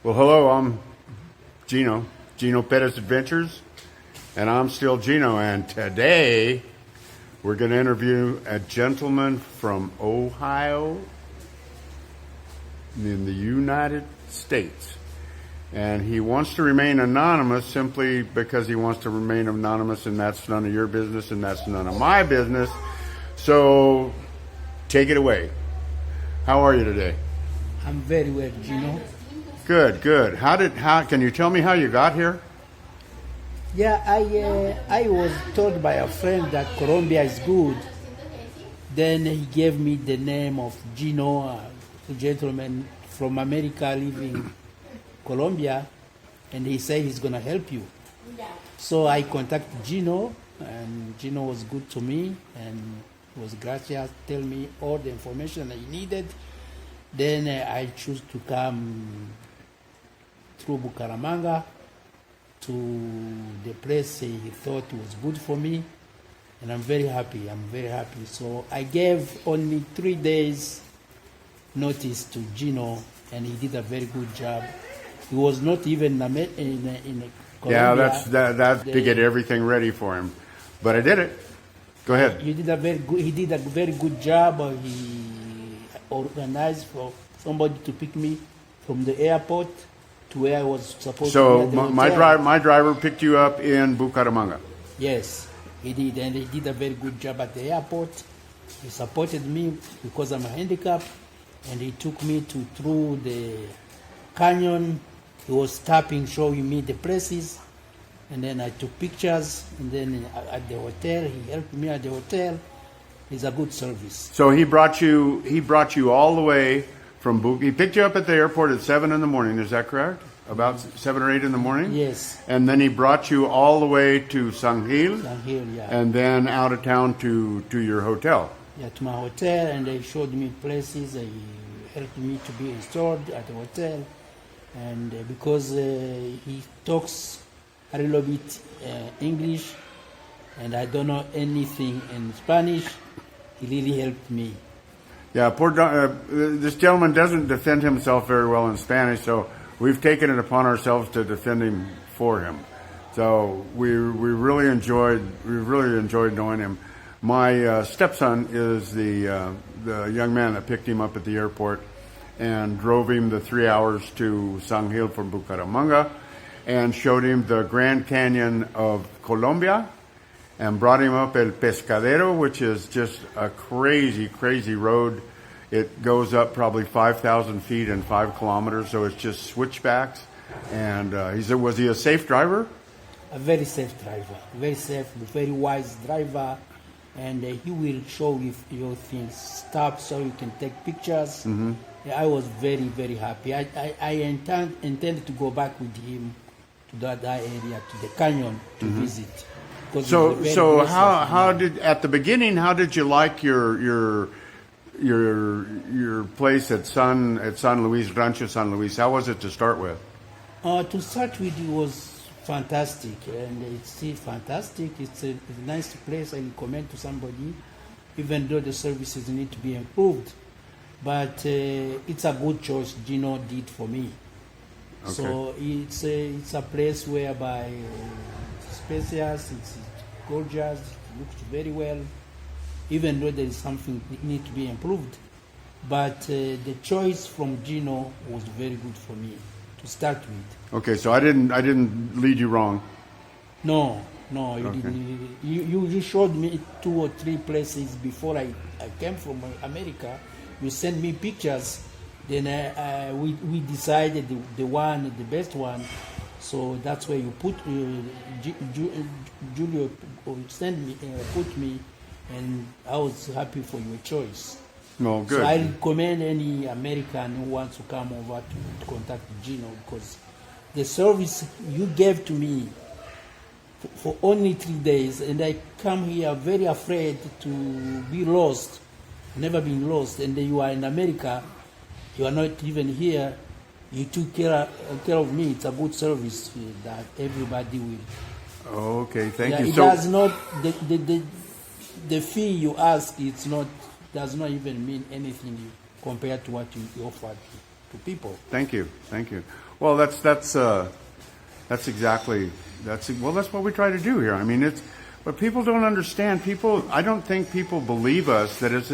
Well, hello, I'm Geno Pettis Adventures, and I'm still Geno. And today we're going to interview a gentleman from Ohio in the United States. And he wants to remain anonymous simply because he wants to remain anonymous, and that's none of your business, and that's none of my business. So take it away. How are you today? I'm very well, Geno. Good, good. How can you tell me how you got here? Yeah, I was told by a friend that Colombia is good. Then he gave me the name of Geno, a gentleman from America living in Colombia, and he said he's gonna help you. So I contacted Geno, and Geno was good to me, and he was gracious, tell me all the information I needed. Then I choose to come through Bucaramanga to the place he thought was good for me, and I'm very happy. So I gave only 3 days notice to Geno, and he did a very good job. He was not even in Colombia. Yeah, that's to get everything ready for him. But I did it. Go ahead. He did a very good job. He organized for somebody to pick me from the airport to where I was supposed to be. So my driver picked you up in Bucaramanga. Yes, he did, and he did a very good job at the airport. He supported me because I'm a handicap, and he took me through the canyon. He was stopping, showing me the places, and then I took pictures. And then at the hotel, he helped me at the hotel. It's a good service. So he brought you all the way from He picked you up at the airport at 7 in the morning. Is that correct? About 7 or 8 in the morning. Yes. And then he brought you all the way to San Gil. San Gil, yeah. And then out of town to your hotel. Yeah, to my hotel, and they showed me places. They helped me to be installed at the hotel, and because he talks a little bit English, and I don't know anything in Spanish, he really helped me. Yeah, this gentleman doesn't defend himself very well in Spanish, so we've taken it upon ourselves to defend him for him. So we really enjoyed knowing him. My stepson is the young man that picked him up at the airport and drove him the 3 hours to San Gil from Bucaramanga, and showed him the Grand Canyon of Colombia, and brought him up El Pescadero, which is just a crazy, crazy road. It goes up probably 5,000 feet in 5 kilometers, so it's just switchbacks. And was he a safe driver? A very safe driver, very safe, very wise driver, and he will show you your things, stop so you can take pictures. Mm-hmm. I was very, very happy. I intend to go back with him to that area, to the canyon, to visit. So how did at the beginning? How did you like your place at San Luis, Rancho San Luis? How was it to start with? To start with, it was fantastic, and it's still fantastic. It's a nice place. I recommend to somebody, even though the services need to be improved. But it's a good choice Geno did for me. Okay. So it's a place whereby it's spacious, it's gorgeous, it looks very well, even though there is something that needs to be improved. But the choice from Geno was very good for me to start with. Okay, so I didn't lead you wrong. No, you didn't. You showed me 2 or 3 places before I came from America. You sent me pictures. Then we decided the best one. So that's where you put Julio put me, and I was happy for your choice. No, good. So I recommend any American who wants to come over to contact Geno, because the service you gave to me for only 3 days, and I come here very afraid to be lost. Never been lost, and you are in America. You are not even here. You took care of me. It's a good service that everybody will. Okay, thank you. It does not the fee you ask. Does not even mean anything compared to what you offered. people. Thank you. Well, that's what we try to do here. I mean, but people don't understand. I don't think people believe us that it's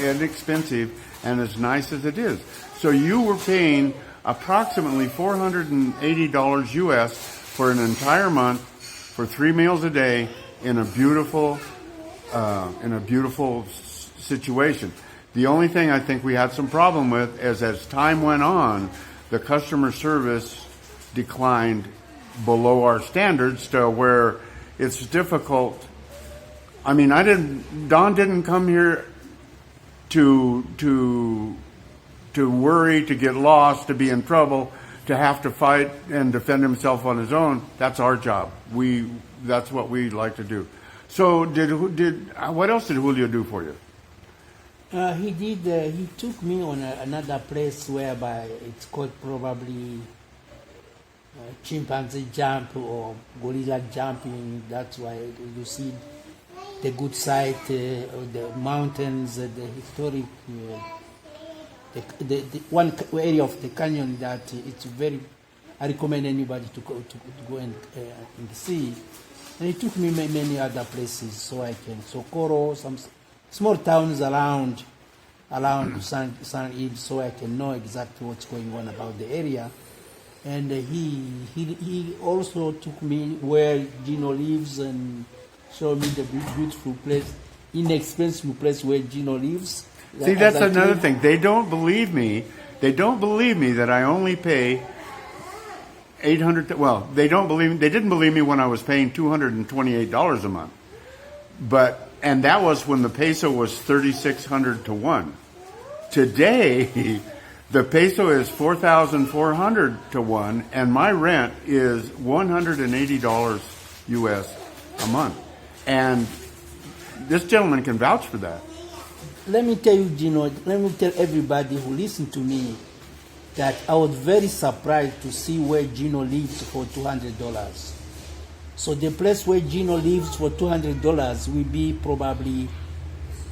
inexpensive and as nice as it is. So you were paying approximately $480 US for an entire month for 3 meals a day in a beautiful situation. The only thing I think we had some problem with is as time went on, the customer service declined below our standards to where it's difficult. I mean, Don didn't come here to worry, to get lost, to be in trouble, to have to fight and defend himself on his own. That's our job. That's what we like to do. So what else did Julio do for you? He took me on another place whereby it's called probably chimpanzee jump or gorilla jumping. That's why you see the good side, the mountains, the historic, the one area of the canyon that it's very. I recommend anybody to go and see. And he took me many other places, so I can Socorro, some small towns around San Yves, so I can know exactly what's going on about the area. And he also took me where Geno lives and showed me the beautiful place, inexpensive place where Geno lives. See, that's another thing. They don't believe me. They don't believe me that I only pay $800. Well, they don't believe me. They didn't believe me when I was paying $228 a month. And that was when the peso was 3,600 to 1. Today, the peso is 4,400 to 1, and my rent is $180 US a month. And this gentleman can vouch for that. Let me tell you, Geno, let me tell everybody who listens to me that I was very surprised to see where Geno lives for $200. So the place where Geno lives for $200 will be probably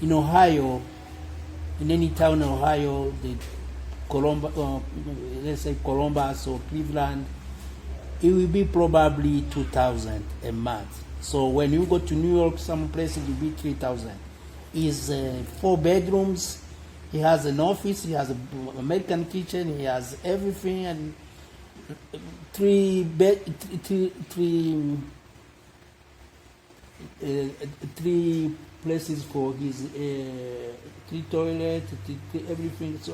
in Ohio, in any town in Ohio, let's say Columbus or Cleveland, it will be probably $2,000 a month. So when you go to New York, some places it will be $3,000. It's 4 bedrooms. He has an office. He has an American kitchen. He has everything, and three places for his 3 toilets, everything. So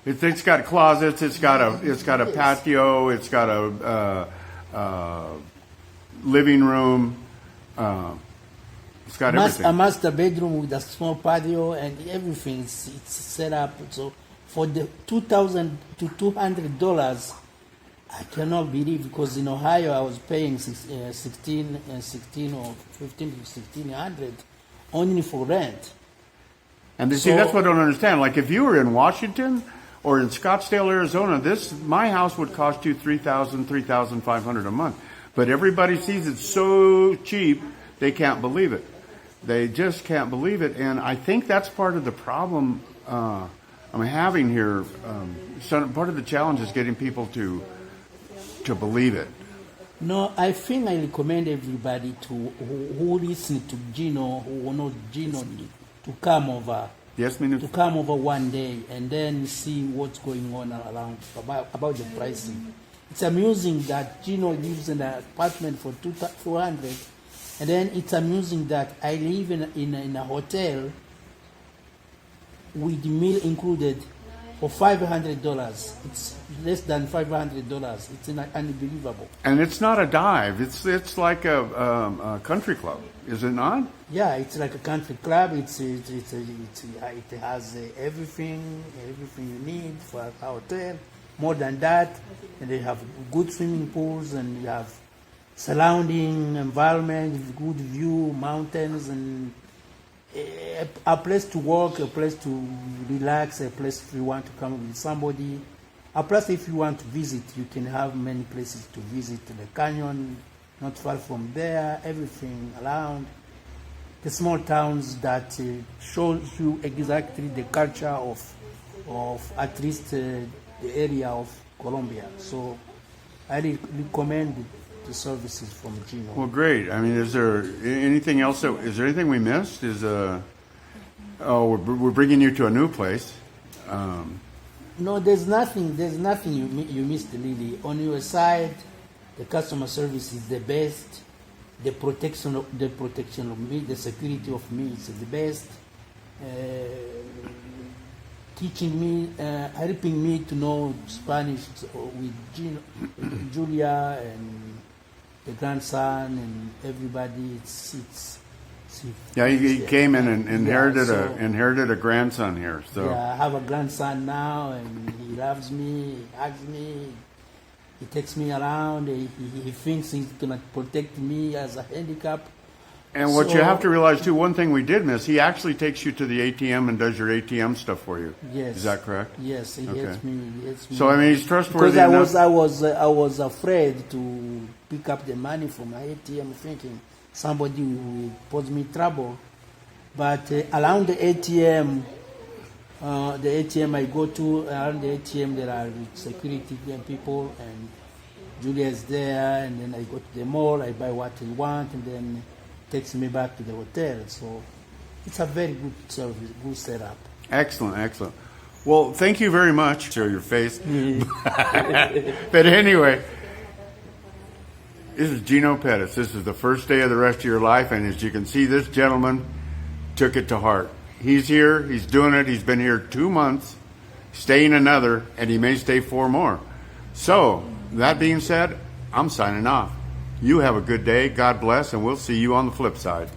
it's got closets. It's got a patio. It's got a living room. It's got everything. A master bedroom with a small patio and everything. It's set up. So for the $2,000 to $200, I cannot believe, because in Ohio I was paying 16 or 15 to 1600 only for rent. And see, that's what I don't understand. Like if you were in Washington or in Scottsdale, Arizona, my house would cost you $3,000, $3,500 a month. But everybody sees it so cheap, they can't believe it. They just can't believe it. And I think that's part of the problem I'm having here. Part of the challenge is getting people to believe it. No, I think I recommend everybody who listen to Geno, who knows Geno, to come over. Yes, Minu? To come over one day and then see what's going on around about the pricing. It's amusing that Geno lives in an apartment for $400, and then it's amusing that I live in a hotel with the meal included for $500. It's less than $500. It's unbelievable. And it's not a dive. It's like a country club, is it not? Yeah, it's like a country club. It has everything you need for a hotel. More than that, and they have good swimming pools, and you have surrounding environment, good view, mountains, and a place to work, a place to relax, a place if you want to come with somebody, a place if you want to visit. You can have many places to visit. The canyon, not far from there, everything around. The small towns that show you exactly the culture of at least the area of Colombia. So I recommend the services from Geno. Well, great. I mean, is there anything else? Is there anything we missed? We're bringing you to a new place. No, there's nothing. There's nothing you missed, Lily. On your side, the customer service is the best. The protection of me, the security of me is the best. Teaching me, helping me to know Spanish with Julia and the grandson and everybody. Yeah, he came in and inherited so, inherited a grandson here. So yeah, I have a grandson now, and he loves me, he hugs me, he takes me around. He thinks he's gonna protect me as a handicap. And what you have to realize too, one thing we did miss, he actually takes you to the ATM and does your ATM stuff for you. Yes. Is that correct? Yes, he helps me. He helps me. So I mean, he's trustworthy because enough. I was afraid to pick up the money from my ATM, thinking somebody will pose me trouble. But around the ATM I go to, around the ATM there are security people, and Julia is there, and then I go to the mall, I buy what I want, and then takes me back to the hotel. So it's a very good service, good setup. Excellent, excellent. Well, thank you very much. Show your face. But anyway, this is Geno Pettis. This is the first day of the rest of your life, and as you can see, this gentleman took it to heart. He's here, he's doing it, he's been here 2 months, staying another, and he may stay 4 more. So, that being said, I'm signing off. You have a good day, God bless, and we'll see you on the flip side.